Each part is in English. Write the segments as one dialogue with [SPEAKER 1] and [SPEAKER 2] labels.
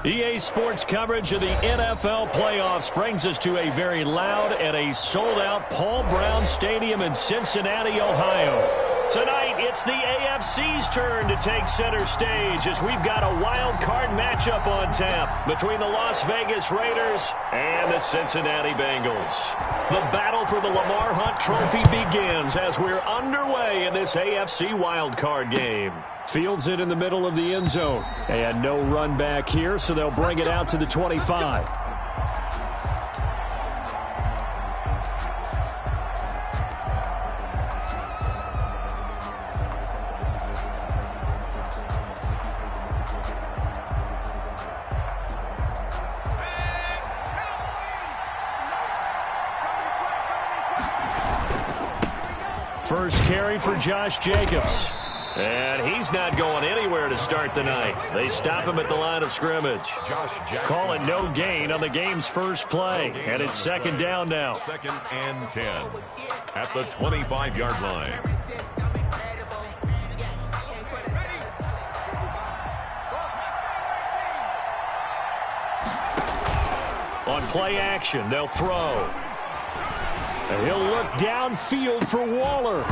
[SPEAKER 1] EA Sports coverage of the NFL playoffs brings us to a very loud and a sold-out Paul Brown Stadium in Cincinnati, Ohio. Tonight, it's the AFC's turn to take center stage as we've got a wild card matchup on tap between the Las Vegas Raiders and the Cincinnati Bengals. The battle for the Lamar Hunt Trophy begins as we're underway in this AFC wild card game. Fields it in the middle of the end zone. And no run back here, so they'll bring it out to the 25. First carry for Josh Jacobs. And he's not going anywhere to start the night. They stop him at the line of scrimmage. Call it no gain on the game's first play. And it's second down now.
[SPEAKER 2] 2nd and 10 at the 25-yard line.
[SPEAKER 1] On play action, they'll throw. And he'll look downfield for Waller.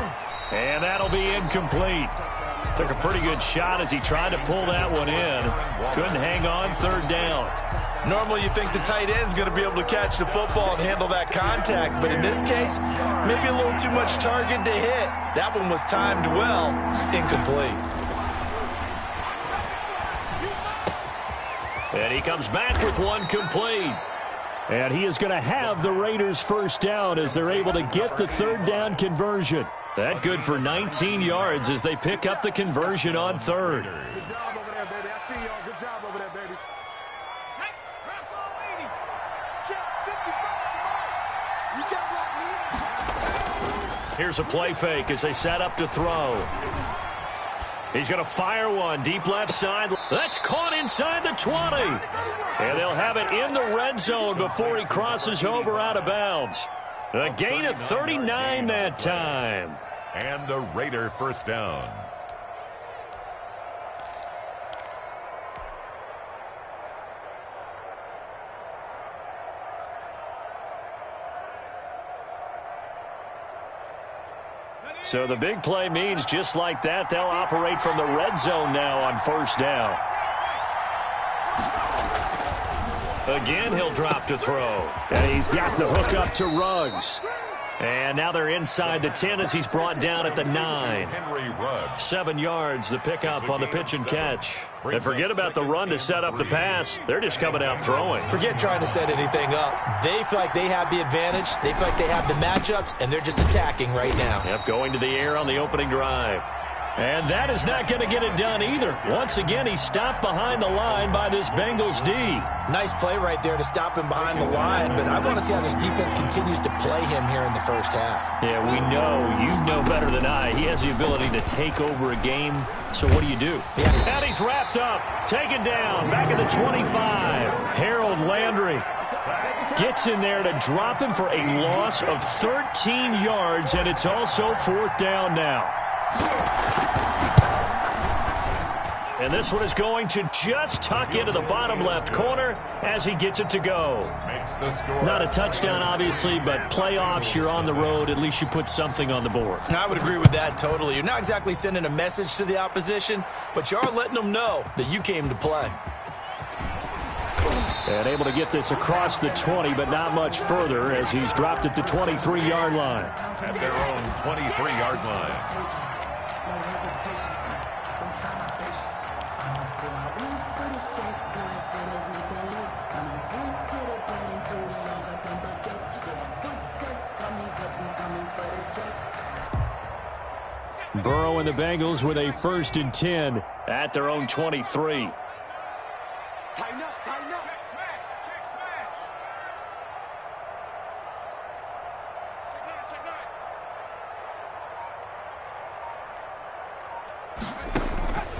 [SPEAKER 1] And that'll be incomplete. Took a pretty good shot as he tried to pull that one in. Couldn't hang on, third down.
[SPEAKER 3] Normally you think the tight end's going to be able to catch the football and handle that contact. But in this case, maybe a little too much target to hit. That one was timed well. Incomplete.
[SPEAKER 1] And he comes back with one complete. And he is going to have the Raiders first down as they're able to get the third down conversion. That good for 19 yards as they pick up the conversion on third.
[SPEAKER 4] Good job over there, baby. I see y'all. Good job over there, baby.
[SPEAKER 1] Here's a play fake as they set up to throw. He's going to fire one deep left side. That's caught inside the 20. And they'll have it in the red zone before he crosses over out of bounds. A gain of 39 that time.
[SPEAKER 2] And a Raider first down.
[SPEAKER 1] So the big play means just like that, they'll operate from the red zone now on first down. Again, he'll drop to throw. And he's got the hook up to Ruggs. And now they're inside the 10 as he's brought down at the 9. 7 yards, the pickup on the pitch and catch. And forget about the run to set up the pass. They're just coming out throwing.
[SPEAKER 3] Forget trying to set anything up. They feel like they have the advantage. They feel like they have the matchups, and they're just attacking right now.
[SPEAKER 1] Yep, going to the air on the opening drive. And that is not going to get it done either. Once again, he's stopped behind the line by this Bengals D.
[SPEAKER 3] Nice play right there to stop him behind the line, but I want to see how this defense continues to play him here in the first half.
[SPEAKER 1] Yeah, we know, you know better than I, he has the ability to take over a game. So what do you do?
[SPEAKER 3] Yeah.
[SPEAKER 1] And he's wrapped up, taken down, back at the 25. Harold Landry gets in there to drop him for a loss of 13 yards, and it's also fourth down now. And this one is going to just tuck into the bottom left corner as he gets it to go. Not a touchdown, obviously, but playoffs, you're on the road. At least you put something on the board.
[SPEAKER 3] I would agree with that totally. You're not exactly sending a message to the opposition, but you are letting them know that you came to play.
[SPEAKER 1] And able to get this across the 20, but not much further as he's dropped at the 23-yard line.
[SPEAKER 2] At their own 23-yard line.
[SPEAKER 1] Burrow and the Bengals with a 1st and 10 at their own 23.
[SPEAKER 4] Tighten up, tighten up. Check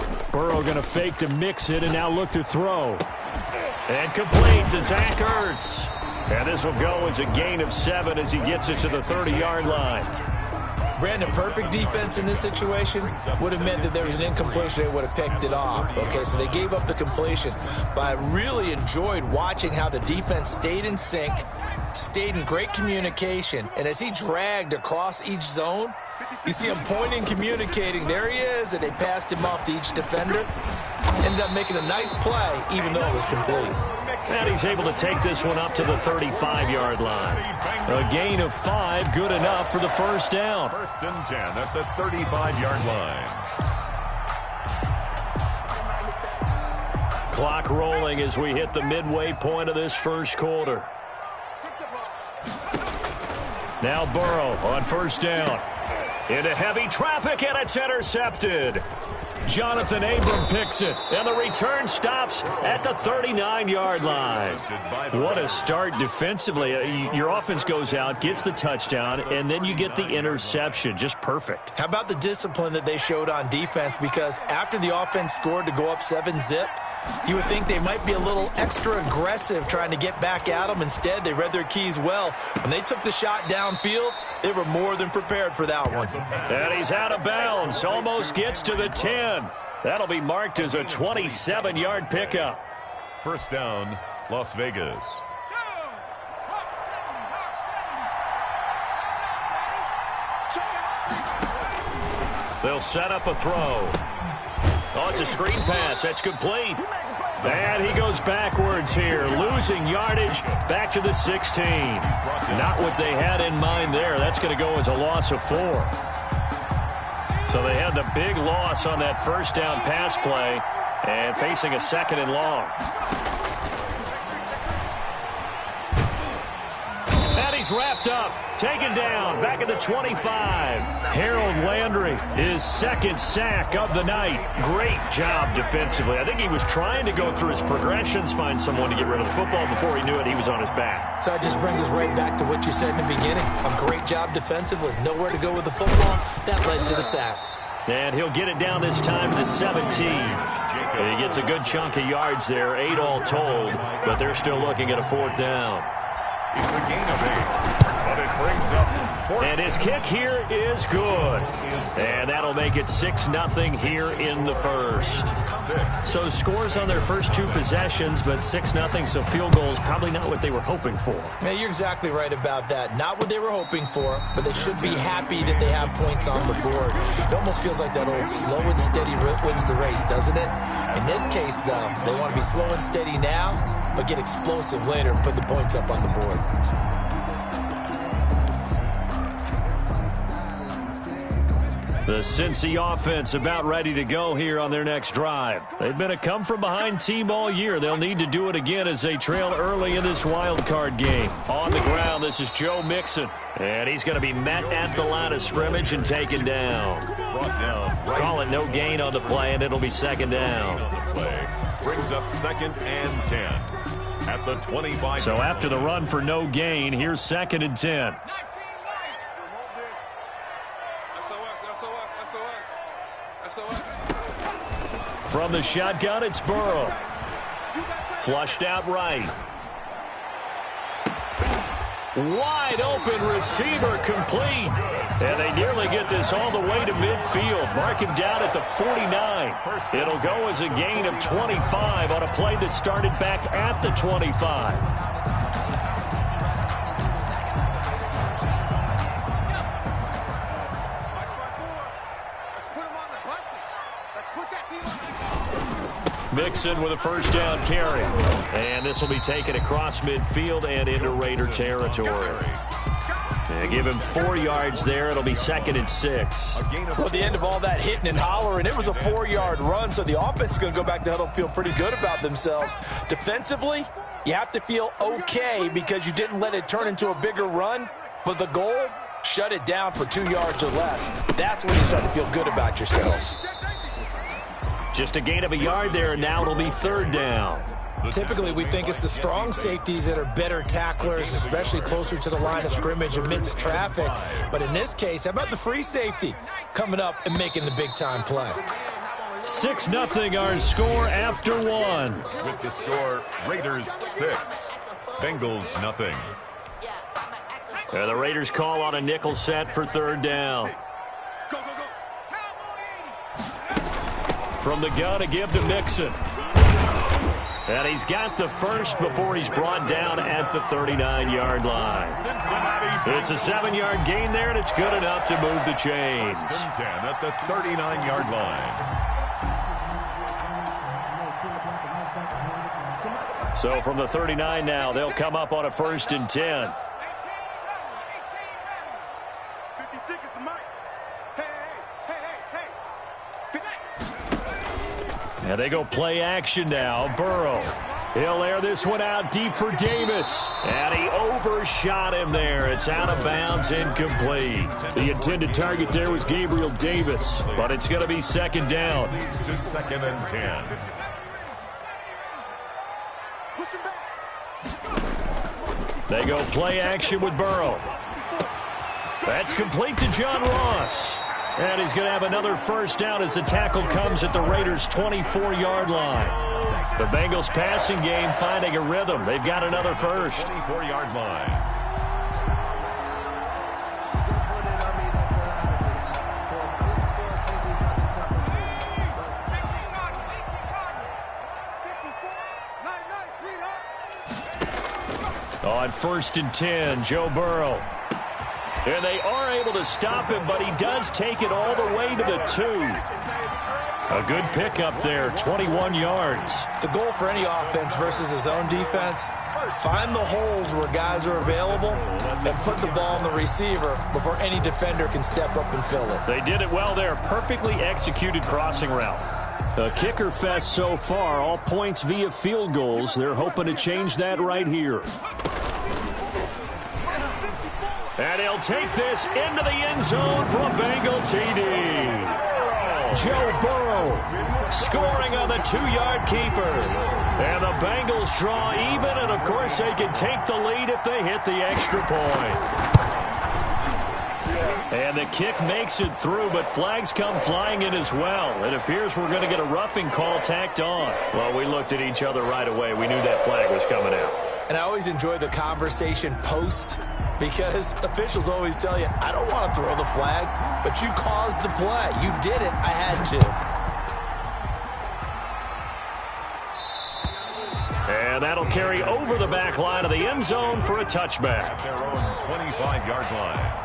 [SPEAKER 4] smash.
[SPEAKER 1] Burrow going to fake to mix it and now look to throw. And complete to Zach Ertz. And this will go as a gain of 7 as he gets it to the 30-yard line.
[SPEAKER 3] Brandon, perfect defense in this situation would have meant that there was an incompletion. They would have picked it off. Okay, so they gave up the completion. But I really enjoyed watching how the defense stayed in sync, stayed in great communication. And as he dragged across each zone, you see him pointing, communicating. There he is, and they passed him off to each defender. Ended up making a nice play, even though it was complete.
[SPEAKER 1] And he's able to take this one up to the 35-yard line. A gain of 5, good enough for the first down.
[SPEAKER 2] 1st and 10 at the 35-yard line.
[SPEAKER 1] Clock rolling as we hit the midway point of this first quarter. Now Burrow on first down. Into heavy traffic, and it's intercepted. Jonathan Abram picks it, and the return stops at the 39-yard line. What a start defensively. Your offense goes out, gets the touchdown, and then you get the interception. Just perfect.
[SPEAKER 3] How about the discipline that they showed on defense? Because after the offense scored to go up 7-zip, you would think they might be a little extra aggressive trying to get back at them. Instead, they read their keys well. When they took the shot downfield, they were more than prepared for that one.
[SPEAKER 1] And he's out of bounds. Almost gets to the 10. That'll be marked as a 27-yard pickup.
[SPEAKER 2] First down, Las Vegas.
[SPEAKER 1] They'll set up a throw. Oh, it's a screen pass. That's complete. And he goes backwards here, losing yardage back to the 16. Not what they had in mind there. That's going to go as a loss of 4. So they had the big loss on that first down pass play and facing a 2nd and long. And he's wrapped up, taken down, back at the 25. Harold Landry, his 2nd sack of the night. Great job defensively. I think he was trying to go through his progressions, find someone to get rid of the football. Before he knew it, he was on his back.
[SPEAKER 3] So that just brings us right back to what you said in the beginning. A great job defensively. Nowhere to go with the football. That led to the sack.
[SPEAKER 1] And he'll get it down this time to the 17. And he gets a good chunk of yards there, 8 all told, but they're still looking at a 4th down.
[SPEAKER 2] It's a gain of 8, but it brings up 4th.
[SPEAKER 1] And his kick here is good. And that'll make it 6-0 here in the first. So scores on their first 2 possessions, but 6-0, so field goals probably not what they were hoping for.
[SPEAKER 3] Man, you're exactly right about that. Not what they were hoping for, but they should be happy that they have points on the board. It almost feels like that old slow and steady wins the race, doesn't it? In this case, though, they want to be slow and steady now, but get explosive later and put the points up on the board.
[SPEAKER 1] The Cincy offense about ready to go here on their next drive. They've been a come-from-behind team all year. They'll need to do it again as they trail early in this wild card game. On the ground, this is Joe Mixon. And he's going to be met at the line of scrimmage and taken down.
[SPEAKER 2] Brought down. Right.
[SPEAKER 1] Call it no gain on the play, and it'll be 2nd down.
[SPEAKER 2] On the play. Brings up 2nd and 10 at the 25.
[SPEAKER 1] So after the run for no gain, here's 2nd and 10. From the shotgun, it's Burrow. Flushed out right. Wide open receiver complete. And they nearly get this all the way to midfield. Mark him down at the 49. It'll go as a gain of 25 on a play that started back at the 25. Mixon with a first down carry. And this will be taken across midfield and into Raider territory. And give him 4 yards there. It'll be 2nd and 6.
[SPEAKER 3] Well, at the end of all that hitting and hollering, it was a 4-yard run, so the offense is going to go back to huddle, feel pretty good about themselves. Defensively, you have to feel okay because you didn't let it turn into a bigger run, but the goal, shut it down for 2 yards or less. That's when you start to feel good about yourselves.
[SPEAKER 1] Just a gain of a yard there, and now it'll be 3rd down.
[SPEAKER 3] Typically, we think it's the strong safeties that are better tacklers, especially closer to the line of scrimmage amidst traffic. But in this case, how about the free safety coming up and making the big-time play?
[SPEAKER 1] 6-0 our score after 1.
[SPEAKER 2] With the score, Raiders 6, Bengals 0.
[SPEAKER 1] And the Raiders call on a nickel set for third down.
[SPEAKER 4] Go, go, go.
[SPEAKER 1] From the gun, a give to Mixon. And he's got the first before he's brought down at the 39-yard line. It's a 7-yard gain there, and it's good enough to move the chains.
[SPEAKER 2] 10 at the 39-yard line.
[SPEAKER 1] So from the 39 now, they'll come up on a 1st and 10.
[SPEAKER 4] 56 is the mic. Hey.
[SPEAKER 1] And they go play action now. Burrow. He'll air this one out deep for Davis. And he overshot him there. It's out of bounds, incomplete. The intended target there was Gabriel Davis. But it's going to be 2nd down.
[SPEAKER 2] Leads to 2nd and 10.
[SPEAKER 4] Push him back.
[SPEAKER 1] They go play action with Burrow. That's complete to John Ross. And he's going to have another 1st down as the tackle comes at the Raiders' 24-yard line. The Bengals passing game finding a rhythm. They've got another 1st.
[SPEAKER 2] 24-yard line.
[SPEAKER 1] On 1st and 10, Joe Burrow. And they are able to stop him, but he does take it all the way to the 2. A good pickup there, 21 yards.
[SPEAKER 3] The goal for any offense versus his own defense, find the holes where guys are available and put the ball on the receiver before any defender can step up and fill it.
[SPEAKER 1] They did it well there. Perfectly executed crossing route. A kicker fest so far, all points via field goals. They're hoping to change that right here. And he'll take this into the end zone for a Bengal TD. Joe Burrow scoring on the 2-yard keeper. And the Bengals draw even, and of course they can take the lead if they hit the extra point. And the kick makes it through, but flags come flying in as well. It appears we're going to get a roughing call tacked on. Well, we looked at each other right away. We knew that flag was coming out.
[SPEAKER 3] And I always enjoy the conversation post, because officials always tell you, I don't want to throw the flag, but you caused the play. You did it. I had to.
[SPEAKER 1] And that'll carry over the back line of the end zone for a touchback.
[SPEAKER 2] Their own 25-yard line.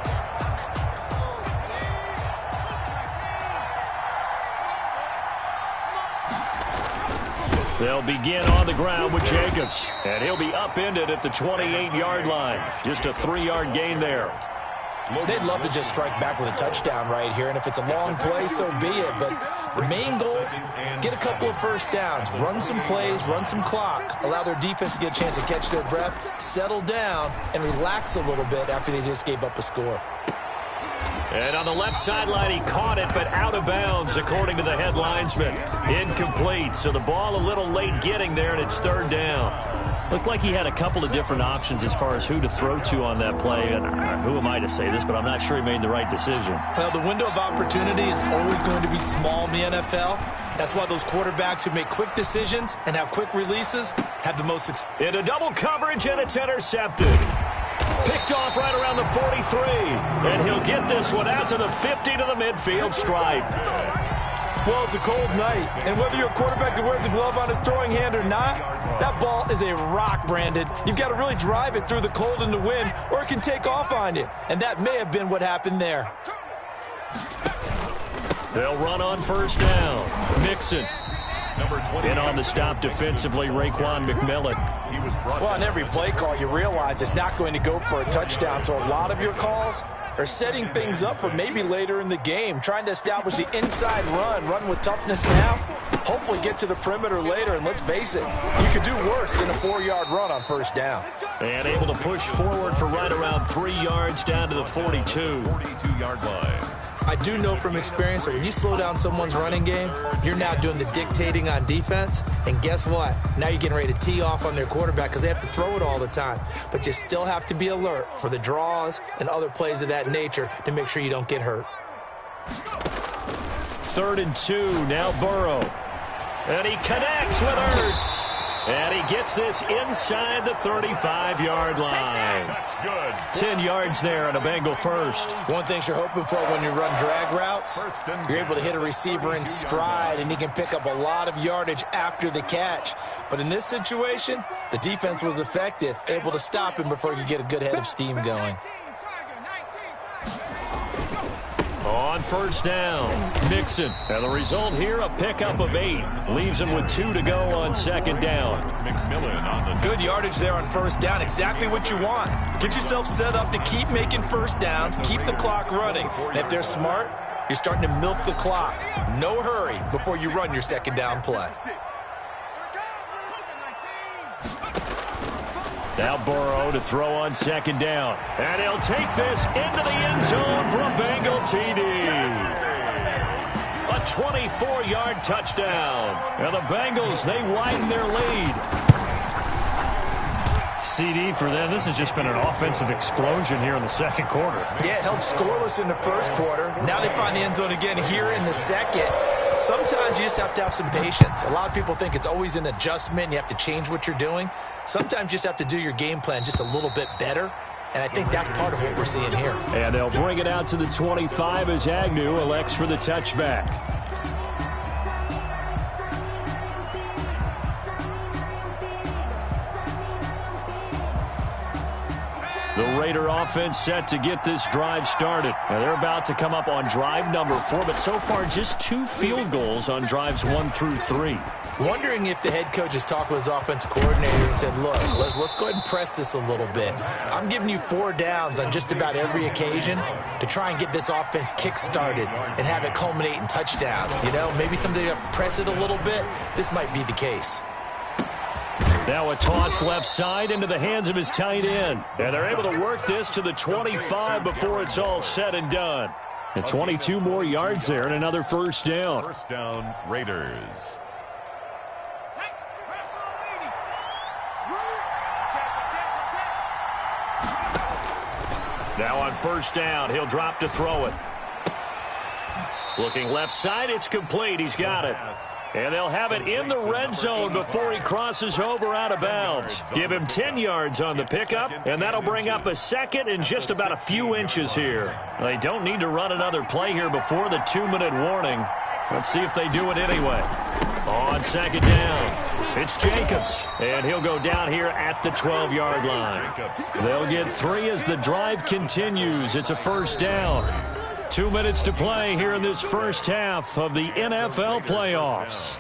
[SPEAKER 1] They'll begin on the ground with Jacobs. And he'll be upended at the 28-yard line. Just a 3-yard gain there.
[SPEAKER 3] They'd love to just strike back with a touchdown right here, and if it's a long play, so be it. But the main goal, get a couple of 1st downs, run some plays, run some clock, allow their defense to get a chance to catch their breath, settle down, and relax a little bit after they just gave up a score.
[SPEAKER 1] And on the left sideline, he caught it, but out of bounds, according to the head linesman. Incomplete, so the ball a little late getting there, and it's 3rd down. Looked like he had a couple of different options as far as who to throw to on that play. And who am I to say this, but I'm not sure he made the right decision.
[SPEAKER 3] Well, the window of opportunity is always going to be small in the NFL. That's why those quarterbacks who make quick decisions and have quick releases have the most success.
[SPEAKER 1] Into double coverage, and it's intercepted. Picked off right around the 43. And he'll get this one out to the 50 to the midfield stripe.
[SPEAKER 3] Well, it's a cold night, and whether you're a quarterback that wears a glove on his throwing hand or not, that ball is a rock, Brandon. You've got to really drive it through the cold and the wind, or it can take off on you. And that may have been what happened there.
[SPEAKER 1] They'll run on 1st down. Mixon. In on the stop defensively, Raekwon McMillan.
[SPEAKER 3] Well, on every play call, you realize it's not going to go for a touchdown, so a lot of your calls are setting things up for maybe later in the game, trying to establish the inside run with toughness now, hopefully get to the perimeter later, and let's face it, you could do worse than a 4-yard run on 1st down.
[SPEAKER 1] And able to push forward for right around 3 yards down to the 42.
[SPEAKER 2] 42-yard line.
[SPEAKER 3] I do know from experience that when you slow down someone's running game, you're now doing the dictating on defense. And guess what? Now you're getting ready to tee off on their quarterback because they have to throw it all the time. But you still have to be alert for the draws and other plays of that nature to make sure you don't get hurt.
[SPEAKER 1] 3rd and 2, now Burrow. And he connects with Ertz. And he gets this inside the 35-yard line.
[SPEAKER 2] That's good.
[SPEAKER 1] 10 yards there and a Bengal first.
[SPEAKER 3] One thing you're hoping for when you run drag routes, you're able to hit a receiver in stride, and he can pick up a lot of yardage after the catch. But in this situation, the defense was effective, able to stop him before he could get a good head of steam going.
[SPEAKER 1] On first down, Nixon. And the result here, a pickup of 8. Leaves him with 2 to go on second down.
[SPEAKER 2] McMillan on the
[SPEAKER 3] Good yardage there on first down. Exactly what you want. Get yourself set up to keep making first downs, keep the clock running. And if they're smart, you're starting to milk the clock. No hurry before you run your second down play.
[SPEAKER 1] Now Burrow to throw on second down. And he'll take this into the end zone for a Bengal TD. A 24-yard touchdown. And the Bengals, they widen their lead. CD for them. This has just been an offensive explosion here in the second quarter.
[SPEAKER 3] Yeah, held scoreless in the first quarter. Now they find the end zone again here in the second. Sometimes you just have to have some patience. A lot of people think it's always an adjustment. You have to change what you're doing. Sometimes you just have to do your game plan just a little bit better. And I think that's part of what we're seeing here.
[SPEAKER 1] And they'll bring it out to the 25 as Agnew elects for the touchback. The Raider offense set to get this drive started. Now they're about to come up on drive number 4, but so far just 2 field goals on drives 1 through 3.
[SPEAKER 3] Wondering if the head coach has talked with his offensive coordinator and said, look, let's go ahead and press this a little bit. I'm giving you 4 downs on just about every occasion to try and get this offense kick-started and have it culminate in touchdowns. You know, maybe someday you have to press it a little bit. This might be the case.
[SPEAKER 1] Now a toss left side into the hands of his tight end. And they're able to work this to the 25 before it's all said and done. And 22 more yards there and another first down.
[SPEAKER 2] first down, Raiders.
[SPEAKER 1] Now on first down, he'll drop to throw it. Looking left side, it's complete. He's got it. And they'll have it in the red zone before he crosses over out of bounds. Give him 10 yards on the pickup, and that'll bring up a second and just about a few inches here. They don't need to run another play here before the 2-minute warning. Let's see if they do it anyway. On second down, it's Jacobs, and he'll go down here at the 12-yard line. They'll get 3 as the drive continues. It's a first down. 2 minutes to play here in this first half of the NFL playoffs.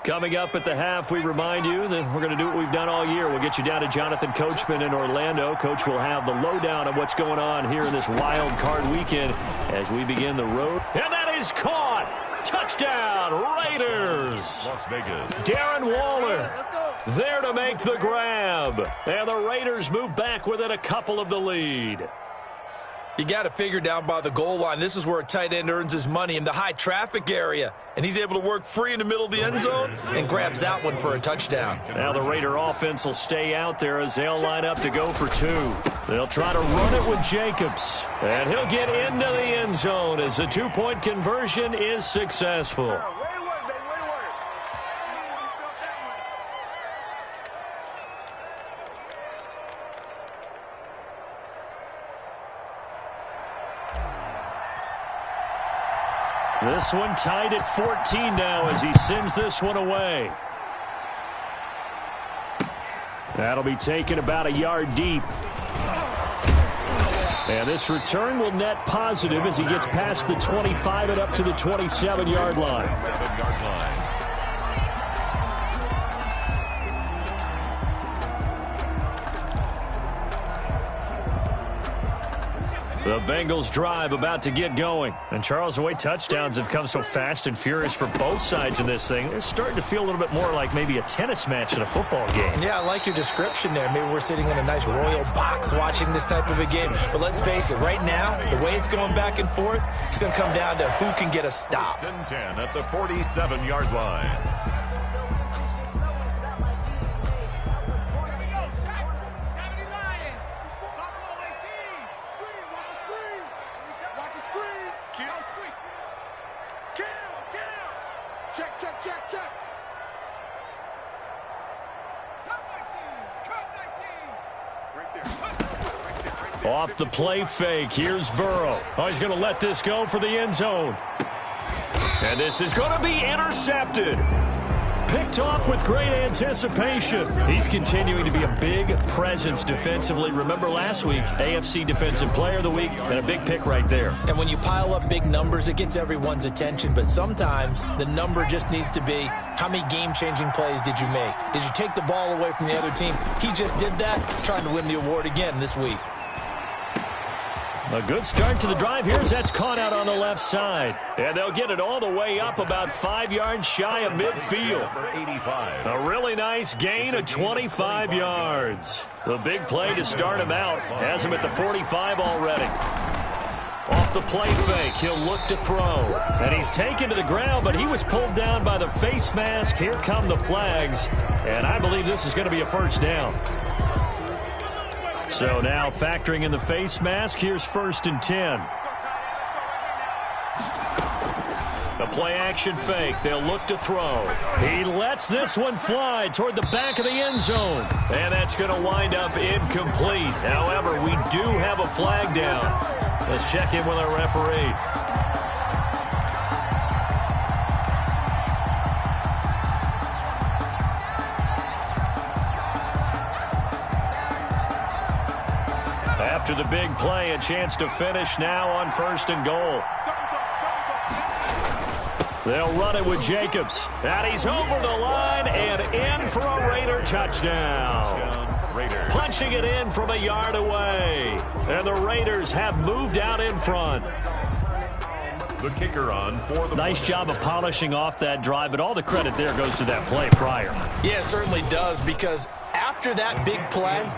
[SPEAKER 1] Coming up at the half, we remind you that we're going to do what we've done all year. We'll get you down to Jonathan Coachman in Orlando. Coach will have the lowdown of what's going on here in this wild card weekend as we begin the road. And that is caught. Touchdown, Raiders.
[SPEAKER 2] Las Vegas.
[SPEAKER 1] Darren Waller there to make the grab. And the Raiders move back within a couple of the lead.
[SPEAKER 3] You got to figure down by the goal line. This is where a tight end earns his money, in the high traffic area. And he's able to work free in the middle of the end zone and grabs that one for a touchdown.
[SPEAKER 1] Now the Raider offense will stay out there as they'll line up to go for 2. They'll try to run it with Jacobs. And he'll get into the end zone as the 2-point conversion is successful. This one tied at 14 now as he sends this one away. That'll be taken about a yard deep. And this return will net positive as he gets past the 25 and up to the 27-yard line.
[SPEAKER 2] 7-yard line.
[SPEAKER 1] The Bengals drive about to get going. And Charles, the way touchdowns have come so fast and furious for both sides in this thing, it's starting to feel a little bit more like maybe a tennis match than a football game.
[SPEAKER 3] Yeah, I like your description there. Maybe we're sitting in a nice royal box watching this type of a game. But let's face it, right now, the way it's going back and forth, it's going to come down to who can get a stop.
[SPEAKER 2] 10 at the 47-yard line.
[SPEAKER 1] Off the play fake, here's Burrow. Oh, he's going to let this go for the end zone. And this is going to be intercepted. Picked off with great anticipation. He's continuing to be a big presence defensively. Remember last week, AFC Defensive Player of the Week, and a big pick right there.
[SPEAKER 3] And when you pile up big numbers, it gets everyone's attention. But sometimes the number just needs to be, how many game-changing plays did you make? Did you take the ball away from the other team? He just did that, trying to win the award again this week.
[SPEAKER 1] A good start to the drive. Here's that's caught out on the left side. And they'll get it all the way up about 5 yards shy of midfield. A really nice gain of 25 yards. The big play to start him out. Has him at the 45 already. Off the play fake, he'll look to throw. And he's taken to the ground, but he was pulled down by the face mask. Here come the flags. And I believe this is going to be a first down. So now factoring in the face mask, here's 1st and 10. The play action fake. They'll look to throw. He lets this one fly toward the back of the end zone. And that's going to wind up incomplete. However, we do have a flag down. Let's check in with our referee. After the big play, a chance to finish now on 1st and goal. They'll run it with Jacobs. And he's over the line and in for a Raider touchdown. Punching it in from a yard away. And the Raiders have moved out in front.
[SPEAKER 2] The kicker on for the
[SPEAKER 1] nice job of polishing off that drive, but all the credit there goes to that play prior.
[SPEAKER 3] Yeah, it certainly does, because after that big play,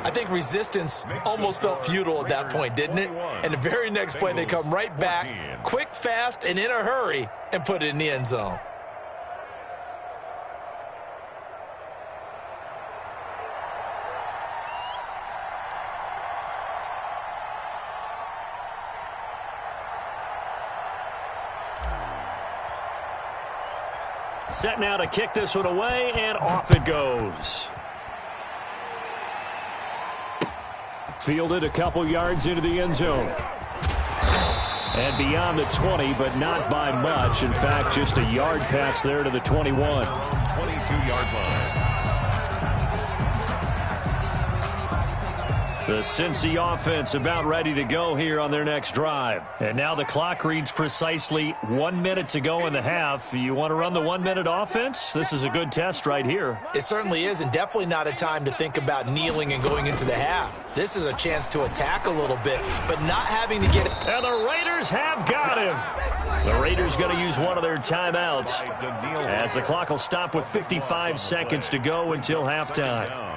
[SPEAKER 3] I think resistance almost felt futile at that point, didn't it? And the very next play, they come right back, quick, fast, and in a hurry, and put it in the end zone.
[SPEAKER 1] Set now to kick this one away, and off it goes. Fielded a couple yards into the end zone. And beyond the 20, but not by much. In fact, just a yard pass there to the 21.
[SPEAKER 2] 22-yard line.
[SPEAKER 1] The Cincy offense about ready to go here on their next drive. And now the clock reads precisely 1 minute to go in the half. You want to run the 1 minute offense? This is a good test right here.
[SPEAKER 3] It certainly is, and definitely not a time to think about kneeling and going into the half. This is a chance to attack a little bit, but not having to get it.
[SPEAKER 1] And the Raiders have got him. The Raiders going to use one of their timeouts as the clock will stop with 55 seconds to go until halftime.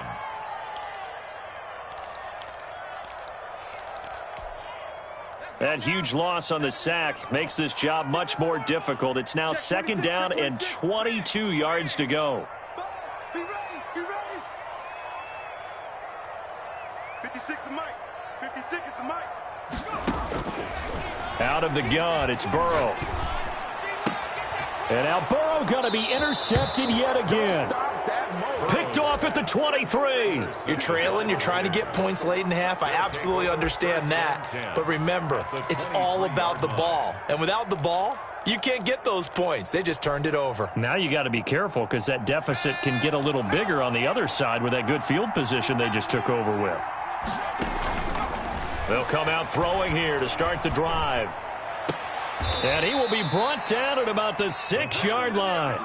[SPEAKER 1] That huge loss on the sack makes this job much more difficult. It's now 2nd down and 22 yards to go.
[SPEAKER 4] Be ready, be ready. 56 is Mike. 56 is the Mike.
[SPEAKER 1] Out of the gun, it's Burrow. And now Burrow going to be intercepted yet again. Picked off at the 23.
[SPEAKER 3] You're trailing. You're trying to get points late in the half. I absolutely understand that. But remember, it's all about the ball. And without the ball, you can't get those points. They just turned it over.
[SPEAKER 1] Now you got to be careful because that deficit can get a little bigger on the other side with that good field position they just took over with. They'll come out throwing here to start the drive. And he will be brought down at about the 6-yard line.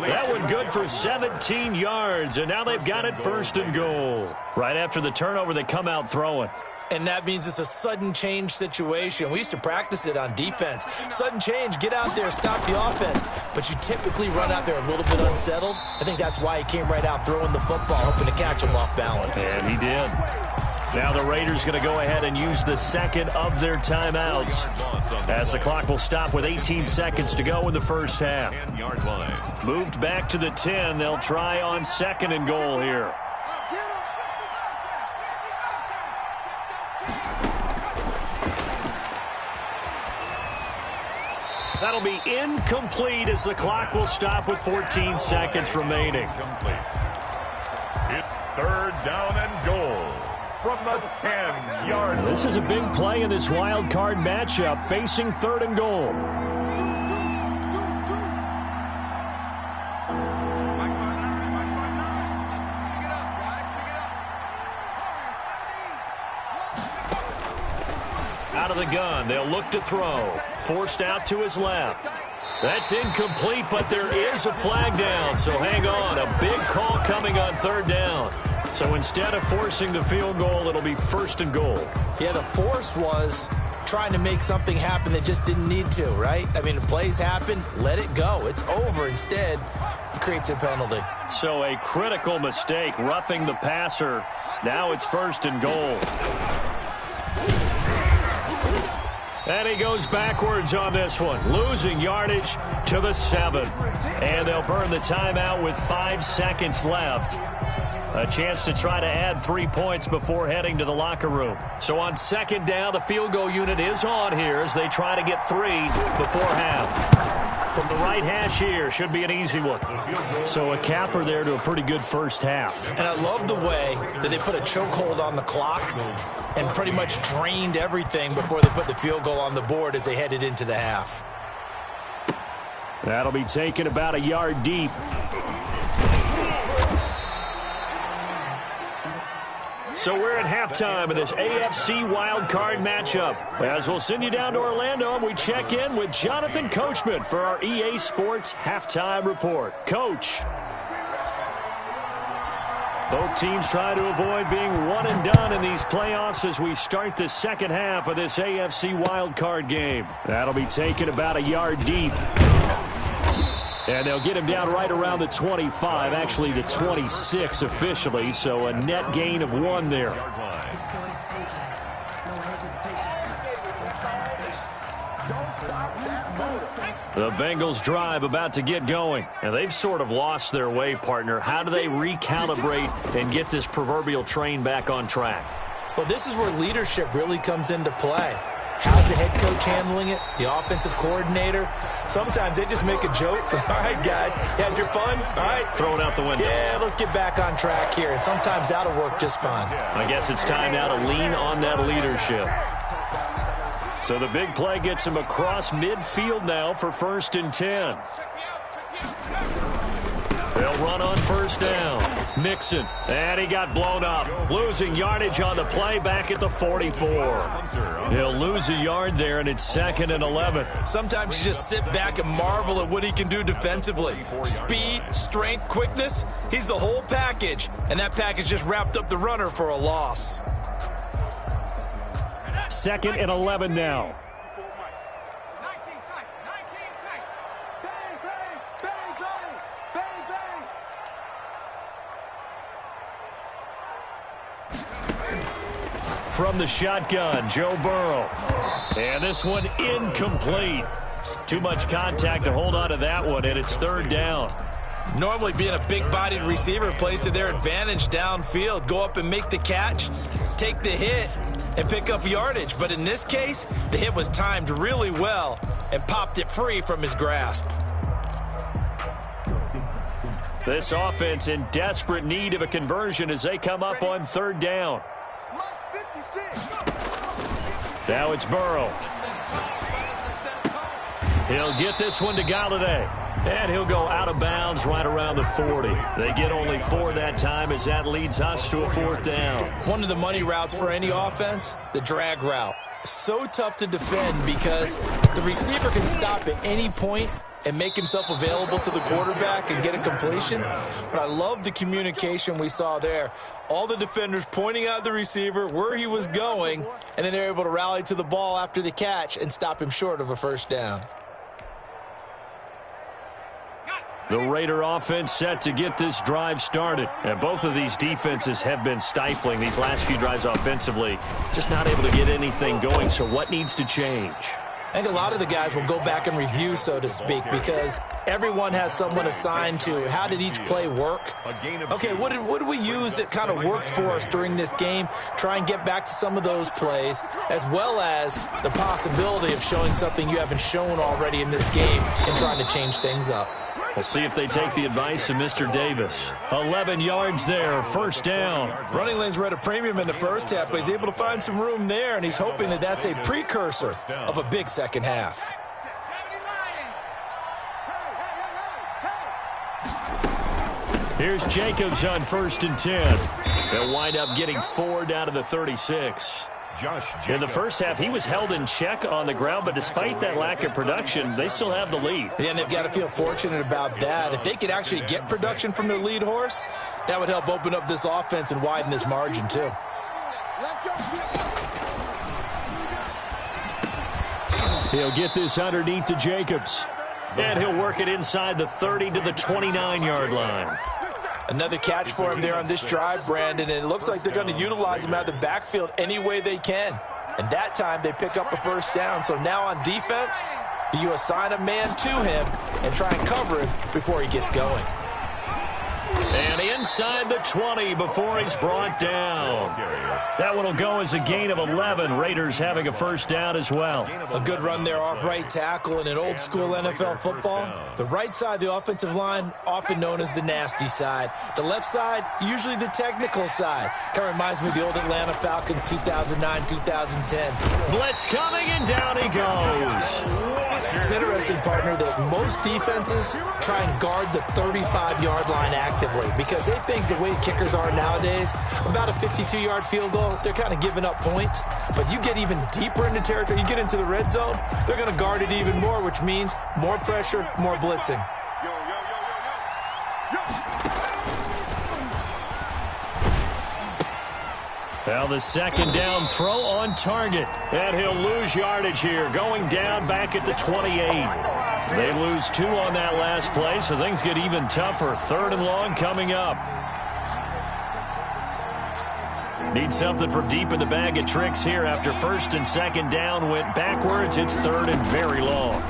[SPEAKER 1] That one good for 17 yards, and now they've got it 1st and goal. Right after the turnover, they come out throwing.
[SPEAKER 3] And that means it's a sudden change situation. We used to practice it on defense. Sudden change, get out there, stop the offense. But you typically run out there a little bit unsettled. I think that's why he came right out throwing the football, hoping to catch him off balance.
[SPEAKER 1] And he did. Now the Raiders going to go ahead and use the second of their timeouts as the clock will stop with 18 seconds to go in the first half. Moved back to the 10. They'll try on 2nd and goal here. That'll be incomplete as the clock will stop with 14 seconds remaining.
[SPEAKER 2] It's 3rd down and goal. from the 10-yard line.
[SPEAKER 1] This is a big play in this wild card matchup, facing 3rd and goal. Out of the gun, they'll look to throw. Forced out to his left. That's incomplete, but there is a flag down, so hang on. A big call coming on 3rd down. So instead of forcing the field goal, it'll be 1st and goal.
[SPEAKER 3] Yeah, the force was trying to make something happen that just didn't need to, right? I mean, the plays happen, let it go. It's over. Instead, he creates a penalty.
[SPEAKER 1] So a critical mistake, roughing the passer. Now it's 1st and goal. And he goes backwards on this one, losing yardage to the 7. And they'll burn the timeout with 5 seconds left. A chance to try to add 3 points before heading to the locker room. So on 2nd down, the field goal unit is on here as they try to get 3 before half. From the right hash here, should be an easy one. So a capper there to a pretty good first half.
[SPEAKER 3] And I love the way that they put a chokehold on the clock and pretty much drained everything before they put the field goal on the board as they headed into the half.
[SPEAKER 1] That'll be taken about a yard deep. So we're at halftime of this AFC wildcard matchup. As we'll send you down to Orlando, and we check in with Jonathan Coachman for our EA Sports Halftime Report. Coach. Both teams try to avoid being one and done in these playoffs as we start the second half of this AFC wildcard game. That'll be taken about a yard deep. And they'll get him down right around the 25, actually the 26 officially, so a net gain of 1 there. The Bengals drive about to get going, and they've sort of lost their way, partner. How do they recalibrate and get this proverbial train back on track?
[SPEAKER 3] Well, this is where leadership really comes into play. How's the head coach handling it? The offensive coordinator? Sometimes they just make a joke. All right, guys, you had your fun? All right.
[SPEAKER 1] Throw it out the window.
[SPEAKER 3] Yeah, let's get back on track here. And sometimes that'll work just fine.
[SPEAKER 1] I guess it's time now to lean on that leadership. So the big play gets him across midfield now for 1st and 10. They'll run on 1st down. Mixon, and he got blown up. Losing yardage on the play back at the 44. He'll lose a yard there, and it's 2nd and 11.
[SPEAKER 3] Sometimes you just sit back and marvel at what he can do defensively. Speed, strength, quickness, he's the whole package. And that package just wrapped up the runner for a loss.
[SPEAKER 1] 2nd and 11 now. From the shotgun, Joe Burrow. And this one incomplete. Too much contact to hold on to that one, and it's 3rd down.
[SPEAKER 3] Normally being a big-bodied receiver plays to their advantage downfield. Go up and make the catch, take the hit, and pick up yardage. But in this case, the hit was timed really well and popped it free from his grasp.
[SPEAKER 1] This offense in desperate need of a conversion as they come up on 3rd down. Now it's Burrow. He'll get this one to Galladay. And he'll go out of bounds right around the 40. They get only 4 that time as that leads us to a 4th down.
[SPEAKER 3] One of the money routes for any offense, the drag route. So tough to defend because the receiver can stop at any point and make himself available to the quarterback and get a completion. But I love the communication we saw there. All the defenders pointing out the receiver, where he was going, and then they're able to rally to the ball after the catch and stop him short of a 1st down.
[SPEAKER 1] The Raider offense set to get this drive started. And both of these defenses have been stifling these last few drives offensively. Just not able to get anything going. So what needs to change?
[SPEAKER 3] I think a lot of the guys will go back and review, so to speak, because everyone has someone assigned to how did each play work. Okay, what did we use that kind of worked for us during this game? Try and get back to some of those plays, as well as the possibility of showing something you haven't shown already in this game and trying to change things up.
[SPEAKER 1] We'll see if they take the advice of Mr. Davis. 11 yards there, first down.
[SPEAKER 3] Running lanes were at a premium in the first half, but he's able to find some room there, and he's hoping that that's a precursor of a big second half.
[SPEAKER 1] Here's Jacobs on 1st and 10. They'll wind up getting 4 down to the 36. In the first half, he was held in check on the ground, but despite that lack of production, they still have the lead.
[SPEAKER 3] Yeah, and they've got to feel fortunate about that. If they could actually get production from their lead horse, that would help open up this offense and widen this margin, too.
[SPEAKER 1] He'll get this underneath to Jacobs. And he'll work it inside the 30 to the 29-yard line.
[SPEAKER 3] Another catch for him there on this drive, Brandon, and it looks like they're going to utilize him out of the backfield any way they can. And that time they pick up a first down. So now on defense, do you assign a man to him and try and cover him before he gets going?
[SPEAKER 1] And inside the 20 before he's brought down. That one will go as a gain of 11. Raiders having a first down as well.
[SPEAKER 3] A good run there off right tackle in an old school NFL football. The right side of the offensive line, often known as the nasty side. The left side, usually the technical side. Kind of reminds me of the old Atlanta Falcons 2009-2010.
[SPEAKER 1] Blitz coming, and down he goes.
[SPEAKER 3] It's interesting, partner, that most defenses try and guard the 35-yard line actively because they think the way kickers are nowadays, about a 52-yard field goal, they're kind of giving up points. But you get even deeper into territory, you get into the red zone, they're going to guard it even more, which means more pressure, more blitzing.
[SPEAKER 1] Well, the second down throw on target. And he'll lose yardage here, going down back at the 28. They lose 2 on that last play, so things get even tougher. 3rd and long coming up. Need something from deep in the bag of tricks here after 1st and 2nd down went backwards. It's 3rd and very long.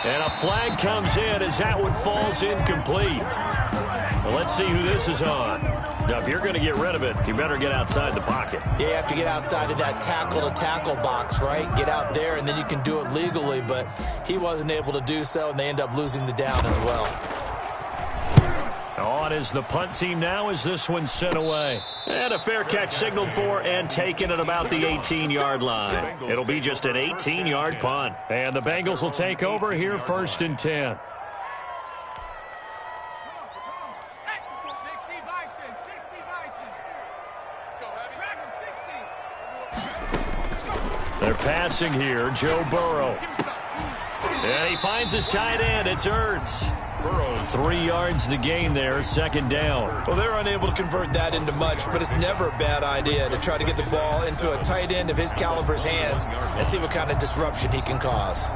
[SPEAKER 1] And a flag comes in as that one falls incomplete. Well, let's see who this is on. Now, if you're going to get rid of it, you better get outside the pocket.
[SPEAKER 3] Yeah, you have to get outside of that tackle-to-tackle box, right? Get out there, and then you can do it legally, but he wasn't able to do so, and they end up losing the down as well.
[SPEAKER 1] On is the punt team now as this one's sent away. And a fair catch signaled for and taken at about the 18-yard line. It'll be just an 18-yard punt. And the Bengals will take over here 1st and 10. They're passing here, Joe Burrow. And he finds his tight end. It's Ertz. 3 yards the gain there, 2nd down.
[SPEAKER 3] Well, they're unable to convert that into much, but it's never a bad idea to try to get the ball into a tight end of his caliber's hands and see what kind of disruption he can cause.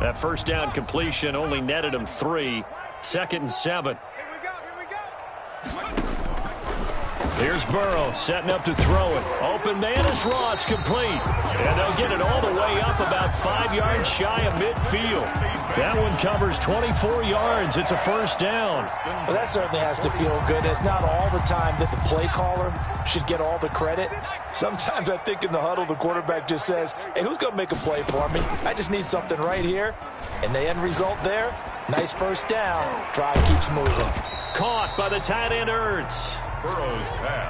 [SPEAKER 1] That first down completion only netted him 3. 2nd and 7. Here's Burrow setting up to throw it. Open man is Ross, complete. And they'll get it all the way up about 5 yards shy of midfield. That one covers 24 yards. It's a first down.
[SPEAKER 3] Well, that certainly has to feel good. It's not all the time that the play caller should get all the credit. Sometimes I think in the huddle, the quarterback just says, hey, who's going to make a play for me? I just need something right here. And the end result there, nice first down. Drive keeps moving.
[SPEAKER 1] Caught by the tight end Ertz.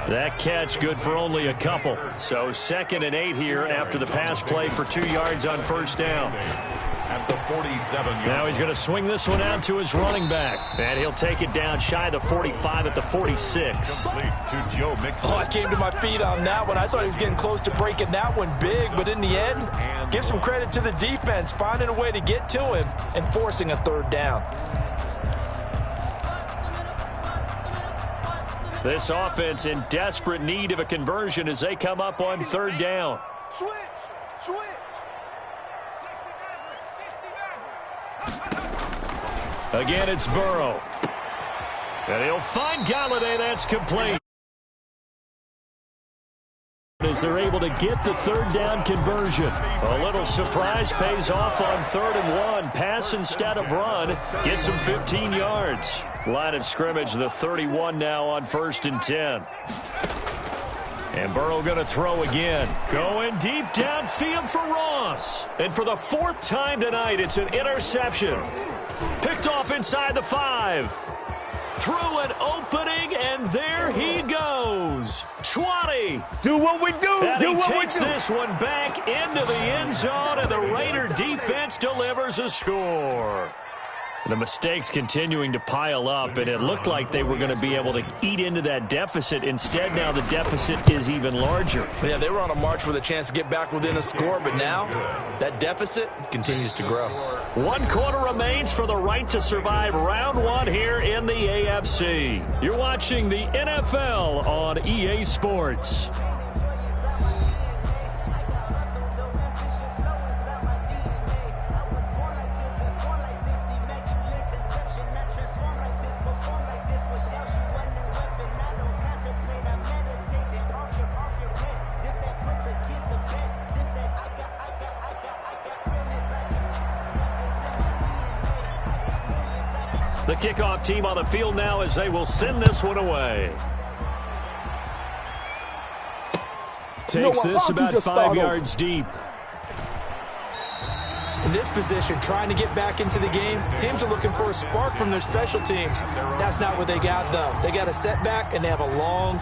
[SPEAKER 1] That catch good for only a couple. So 2nd and 8 here after the pass play for 2 yards on first down.
[SPEAKER 2] At the 47-yard.
[SPEAKER 1] Now he's going to swing this one out to his running back. And he'll take it down shy of the 45 at the 46.
[SPEAKER 2] To Joe Mixon.
[SPEAKER 3] Oh, I came to my feet on that one. I thought he was getting close to breaking that one big, but in the end, give some credit to the defense, finding a way to get to him and forcing a 3rd down.
[SPEAKER 1] This offense in desperate need of a conversion as they come up on 3rd down.
[SPEAKER 4] Switch.
[SPEAKER 1] Again, it's Burrow. And he'll find Galladay. That's complete. As they're able to get the 3rd down conversion. A little surprise pays off on 3rd and 1. Pass instead of run. Gets him 15 yards. Line of scrimmage, the 31 now on 1st and 10. And Burrow going to throw again. Going deep downfield for Ross. And for the 4th time tonight, it's an interception. Picked off inside the 5. Through an opening, and there he goes. 20.
[SPEAKER 4] Do what we do.
[SPEAKER 1] And
[SPEAKER 4] Do
[SPEAKER 1] he
[SPEAKER 4] what we
[SPEAKER 1] takes
[SPEAKER 4] do.
[SPEAKER 1] this one back into the end zone, and the Raider defense delivers a score. The mistakes continuing to pile up, and it looked like they were going to be able to eat into that deficit. Instead, now the deficit is even larger.
[SPEAKER 3] Yeah, they were on a march with a chance to get back within a score, but now that deficit continues to grow.
[SPEAKER 1] 1 quarter remains for the right to survive round 1 here in the AFC. You're watching the NFL on EA Sports. The kickoff team on the field now as they will send this one away. Takes this about 5 yards deep.
[SPEAKER 3] In this position, trying to get back into the game, teams are looking for a spark from their special teams. That's not what they got, though. They got a setback, and they have a long...